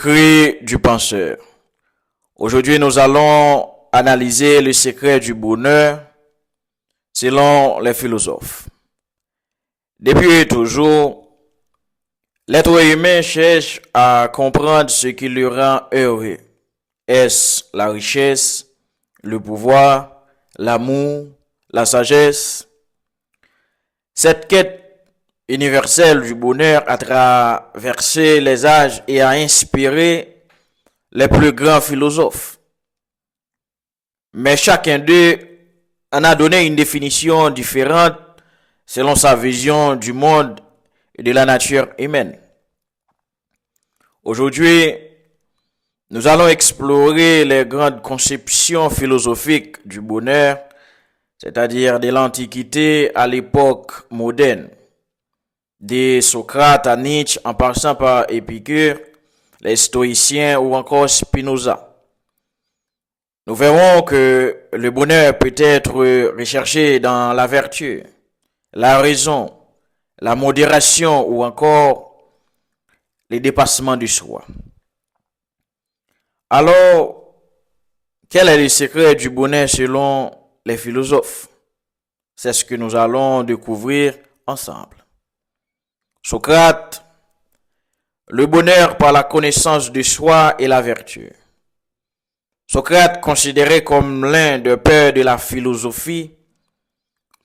secret du penseur. Aujourd'hui, nous allons analyser le secret du bonheur selon les philosophes. Depuis toujours, l'être humain cherche à comprendre ce qui le rend heureux. Est-ce la richesse, le pouvoir, l'amour, la sagesse? Cette quête universelle du bonheur a traversé les âges et a inspiré les plus grands philosophes. Mais chacun d'eux en a donné une définition différente selon sa vision du monde et de la nature humaine. Aujourd'hui, nous allons explorer les grandes conceptions philosophiques du bonheur, c'est-à-dire de l'Antiquité à l'époque moderne, de Socrate à Nietzsche en passant par Épicure, les stoïciens ou encore Spinoza. Nous verrons que le bonheur peut être recherché dans la vertu, la raison, la modération ou encore les dépassements du soi. Alors, quel est le secret du bonheur selon les philosophes? C'est ce que nous allons découvrir ensemble. Socrate, le bonheur par la connaissance de soi et la vertu. Socrate, considéré comme l'un des pères de la philosophie,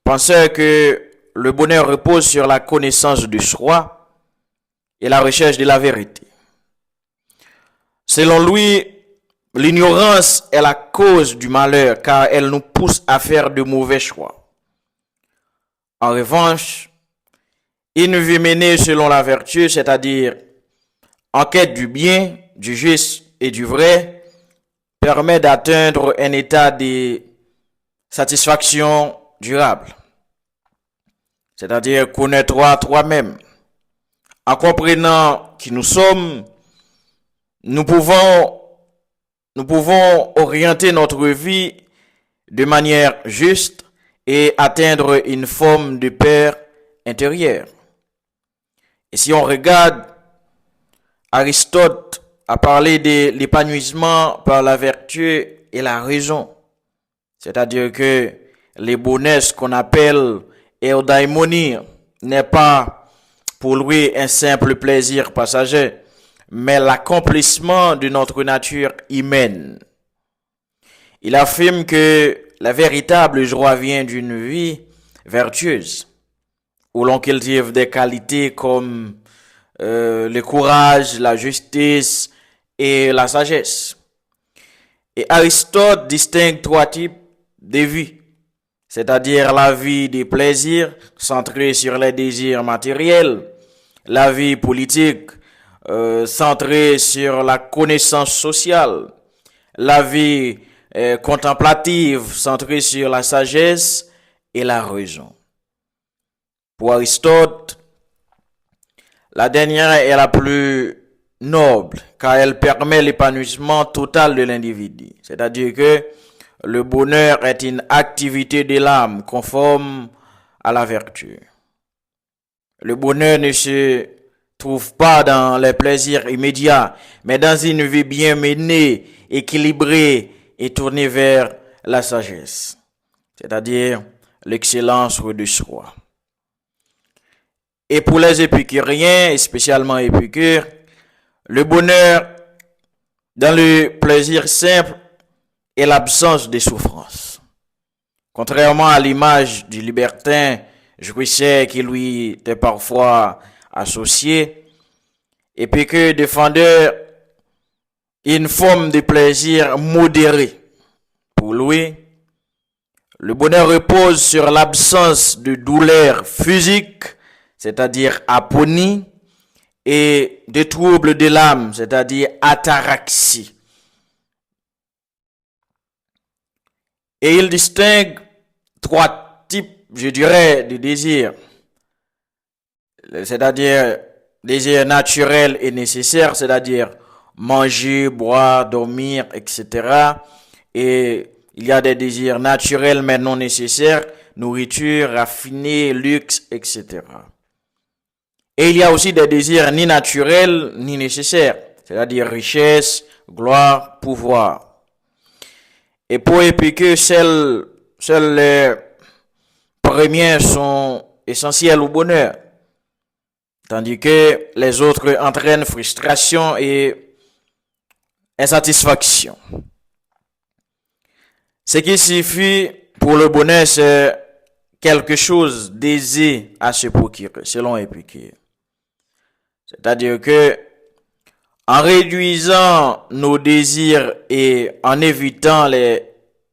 pensait que le bonheur repose sur la connaissance de soi et la recherche de la vérité. Selon lui, l'ignorance est la cause du malheur car elle nous pousse à faire de mauvais choix. En revanche, une vie menée selon la vertu, c'est-à-dire en quête du bien, du juste et du vrai, permet d'atteindre un état de satisfaction durable. C'est-à-dire connaître toi-même. En comprenant qui nous sommes, nous pouvons orienter notre vie de manière juste et atteindre une forme de paix intérieure. Et si on regarde, Aristote a parlé de l'épanouissement par la vertu et la raison. C'est-à-dire que les bonheurs qu'on appelle eudaimonie n'est pas pour lui un simple plaisir passager, mais l'accomplissement de notre nature humaine. Il affirme que la véritable joie vient d'une vie vertueuse, où l'on cultive des qualités comme le courage, la justice et la sagesse. Et Aristote distingue trois types de vie, c'est-à-dire la vie des plaisirs centrée sur les désirs matériels, la vie politique centrée sur la connaissance sociale, la vie contemplative centrée sur la sagesse et la raison. Pour Aristote, la dernière est la plus noble car elle permet l'épanouissement total de l'individu. C'est-à-dire que le bonheur est une activité de l'âme conforme à la vertu. Le bonheur ne se trouve pas dans les plaisirs immédiats, mais dans une vie bien menée, équilibrée et tournée vers la sagesse, c'est-à-dire l'excellence de soi. Et pour les épicuriens, et spécialement Épicure, le bonheur dans le plaisir simple est l'absence de souffrance. Contrairement à l'image du libertin jouisseur qui lui était parfois associé, Épicure défendait une forme de plaisir modéré. Pour lui, le bonheur repose sur l'absence de douleur physique, c'est-à-dire aponie, et de troubles de l'âme, c'est-à-dire ataraxie. Et il distingue trois types, je dirais, de désirs, c'est-à-dire désirs naturels et nécessaires, c'est-à-dire manger, boire, dormir, etc. Et il y a des désirs naturels mais non nécessaires, nourriture, raffinée, luxe, etc. Et il y a aussi des désirs ni naturels ni nécessaires, c'est-à-dire richesse, gloire, pouvoir. Et pour Épicure, seuls les premiers sont essentiels au bonheur, tandis que les autres entraînent frustration et insatisfaction. Ce qui signifie pour le bonheur, c'est quelque chose d'aisé à se procurer, selon Épicure. C'est-à-dire que, en réduisant nos désirs et en évitant les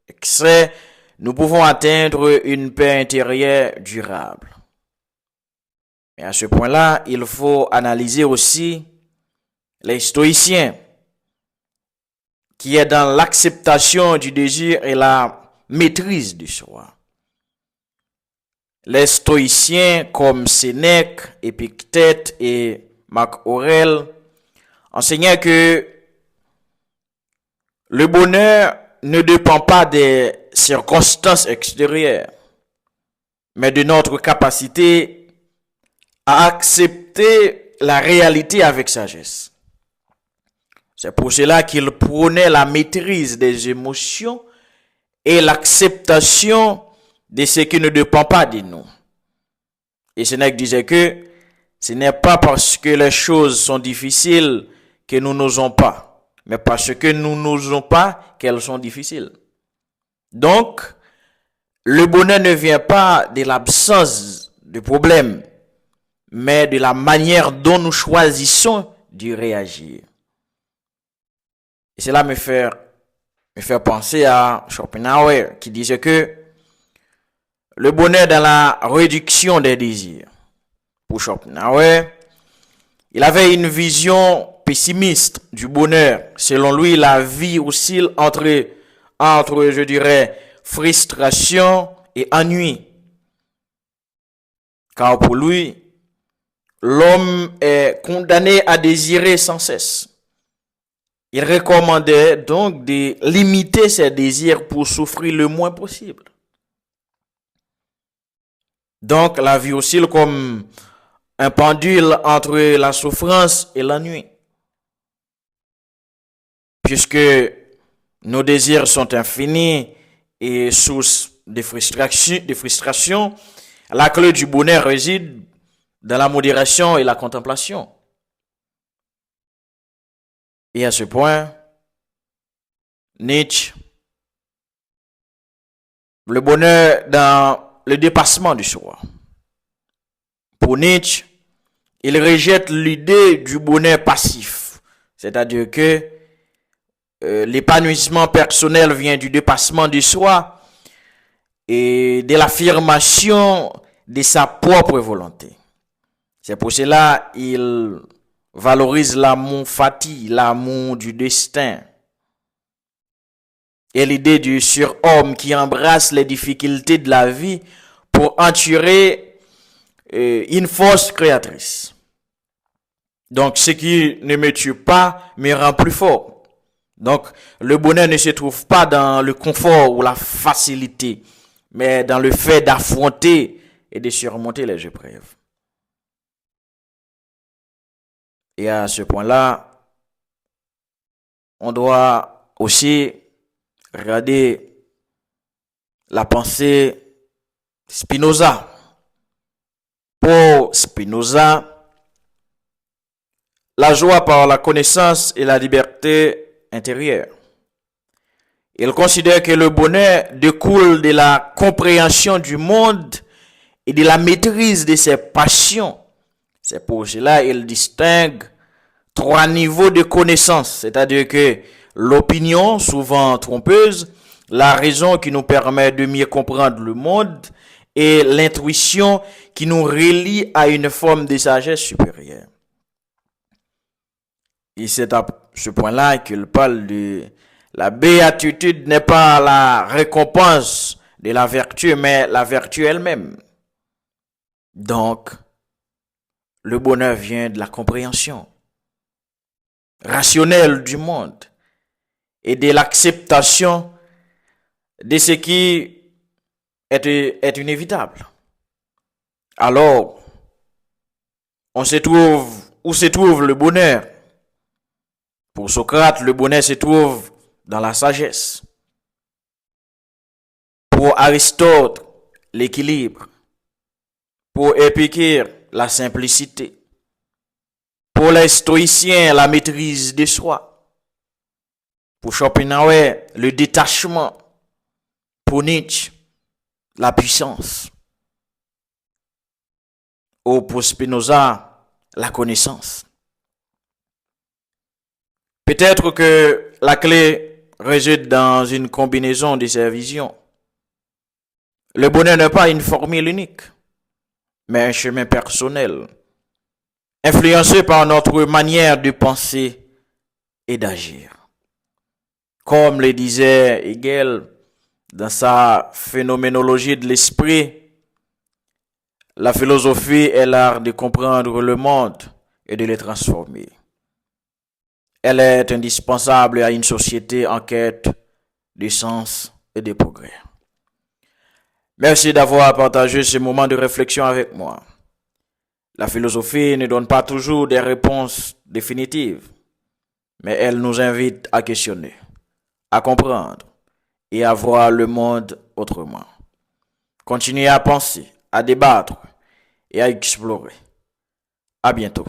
excès, nous pouvons atteindre une paix intérieure durable. Et à ce point-là, il faut analyser aussi les stoïciens, qui est dans l'acceptation du désir et la maîtrise du soi. Les stoïciens comme Sénèque, Épictète et Marc Aurèle enseignaient que le bonheur ne dépend pas des circonstances extérieures, mais de notre capacité à accepter la réalité avec sagesse. C'est pour cela qu'il prônait la maîtrise des émotions et l'acceptation de ce qui ne dépend pas de nous. Et Sénèque disait que ce n'est pas parce que les choses sont difficiles que nous n'osons pas, mais parce que nous n'osons pas qu'elles sont difficiles. Donc, le bonheur ne vient pas de l'absence de problèmes, mais de la manière dont nous choisissons d'y réagir. Et cela me fait penser à Schopenhauer qui disait que le bonheur dans la réduction des désirs. Pour Schopenhauer, il avait une vision pessimiste du bonheur. Selon lui, la vie oscille entre, je dirais, frustration et ennui. Car pour lui, l'homme est condamné à désirer sans cesse. Il recommandait donc de limiter ses désirs pour souffrir le moins possible. Donc, la vie oscille comme un pendule entre la souffrance et l'ennui. Puisque nos désirs sont infinis et source de frustration, la clé du bonheur réside dans la modération et la contemplation. Et à ce point, Nietzsche, le bonheur dans le dépassement du soi. Pour Nietzsche, il rejette l'idée du bonheur passif, c'est-à-dire que l'épanouissement personnel vient du dépassement du soi et de l'affirmation de sa propre volonté. C'est pour cela qu'il valorise l'amour fati, l'amour du destin, et l'idée du surhomme qui embrasse les difficultés de la vie pour en tirer une force créatrice. Donc, ce qui ne me tue pas me rend plus fort. Donc, le bonheur ne se trouve pas dans le confort ou la facilité, mais dans le fait d'affronter et de surmonter les épreuves. Et à ce point-là, on doit aussi regarder la pensée Spinoza. Pour Spinoza, la joie par la connaissance et la liberté intérieure. Il considère que le bonheur découle de la compréhension du monde et de la maîtrise de ses passions. C'est pour cela qu'il distingue 3 niveaux de connaissance, c'est-à-dire que l'opinion, souvent trompeuse, la raison qui nous permet de mieux comprendre le monde et l'intuition qui nous relie à une forme de sagesse supérieure. Et c'est à ce point-là qu'il parle de la béatitude n'est pas la récompense de la vertu, mais la vertu elle-même. Donc, le bonheur vient de la compréhension rationnelle du monde et de l'acceptation de ce qui est inévitable. Alors, où se trouve le bonheur? Pour Socrate, le bonheur se trouve dans la sagesse. Pour Aristote, l'équilibre. Pour Épicure, la simplicité. Pour les stoïciens, la maîtrise de soi. Pour Schopenhauer, le détachement. Pour Nietzsche, la puissance. Ou pour Spinoza, la connaissance. Peut-être que la clé réside dans une combinaison de ces visions. Le bonheur n'est pas une formule unique, mais un chemin personnel, influencé par notre manière de penser et d'agir. Comme le disait Hegel dans sa phénoménologie de l'esprit, la philosophie est l'art de comprendre le monde et de le transformer. Elle est indispensable à une société en quête de sens et de progrès. Merci d'avoir partagé ce moment de réflexion avec moi. La philosophie ne donne pas toujours des réponses définitives, mais elle nous invite à questionner, à comprendre et à voir le monde autrement. Continuez à penser, à débattre et à explorer. À bientôt.